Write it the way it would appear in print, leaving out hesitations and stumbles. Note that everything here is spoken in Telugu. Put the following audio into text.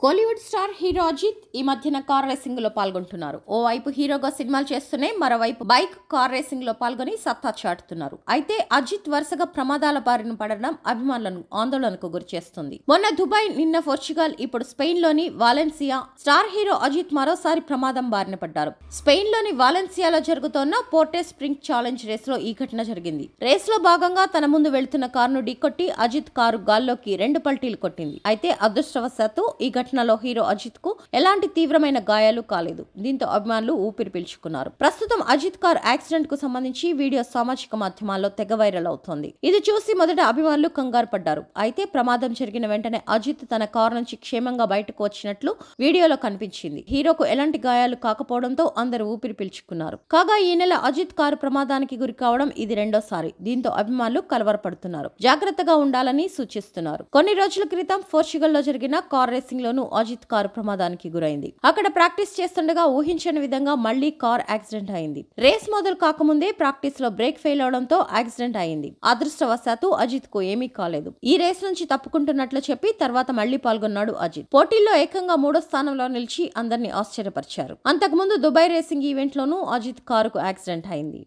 కోలీవుడ్ స్టార్ హీరో అజిత్ ఈ మధ్యన కార్ రేసింగ్ లో పాల్గొంటున్నారు. ఓవైపు హీరోగా సినిమాలు చేస్తూనే మరోవైపు బైక్, కార్ రేసింగ్ లో పాల్గొని సత్తా చాటుతున్నారు. అయితే అజిత్ వరుసగా ప్రమాదాల బారిన పడడం అభిమానులను ఆందోళనకు గురిచేస్తుంది. మొన్న దుబాయ్, నిన్న పోర్చుగల్, ఇప్పుడు స్పెయిన్ లోని వాలెన్సియా స్టార్ హీరో అజిత్ మరోసారి ప్రమాదం బారిన పడ్డారు. స్పెయిన్ లోని వాలెన్సియాలో జరుగుతోన్న పోర్టే స్ప్రింగ్ ఛాలెంజ్ రేస్ లో ఈ ఘటన జరిగింది. రేస్ లో భాగంగా తన ముందు వెళ్తున్న కారును ఢీకొట్టి అజిత్ కారు గాల్లోకి 2 పల్టీలు కొట్టింది. అయితే అదృష్టవశాత్తు ఈ ఘటనలో హీరో అజిత్ కు ఎలాంటి తీవ్రమైన గాయాలు కాలేదు. దీంతో అభిమానులు ఊపిరి పీల్చుకున్నారు. ప్రస్తుతం అజిత్ కార్ యాక్సిడెంట్ కు సంబంధించి వీడియో సామాజిక మాధ్యమాల్లో తెగ వైరల్ అవుతోంది. ఇది చూసి మొదట అభిమానులు కంగారు పడ్డారు. అయితే ప్రమాదం జరిగిన వెంటనే అజిత్ తన కారు నుంచి క్షేమంగా బయటకు వచ్చినట్లు వీడియోలో కనిపించింది. హీరోకు ఎలాంటి గాయాలు కాకపోవడంతో అందరూ ఊపిరి పీల్చుకున్నారు. కాగా ఈ నెల అజిత్ కారు ప్రమాదానికి గురి కావడం ఇది రెండోసారి. దీంతో అభిమానులు కలవరపడుతున్నారు. జాగ్రత్తగా ఉండాలని సూచిస్తున్నారు. కొన్ని రోజుల క్రితం పోర్చుగల్ లో జరిగిన కార్ రేసింగ్ లోను అజిత్ కారు ప్రమాదానికి గురైంది. అక్కడ ప్రాక్టీస్ చేస్తుండగా ఊహించని విధంగా మళ్లీ కార్ యాక్సిడెంట్ అయింది. రేస్ మొదలు కాకముందే ప్రాక్టీస్ లో బ్రేక్ ఫెయిల్ అవడంతో యాక్సిడెంట్ అయింది. అదృష్టవశాత్తు అజిత్ కు ఏమీ కాలేదు. ఈ రేస్ నుంచి తప్పుకుంటున్నట్లు చెప్పి తర్వాత మళ్లీ పాల్గొన్నాడు అజిత్. పోటీల్లో ఏకంగా 3వ స్థానంలో నిలిచి అందరినీ ఆశ్చర్యపరిచారు. అంతకుముందు దుబాయ్ రేసింగ్ ఈవెంట్ లోనూ అజిత్ కారుకు యాక్సిడెంట్ అయింది.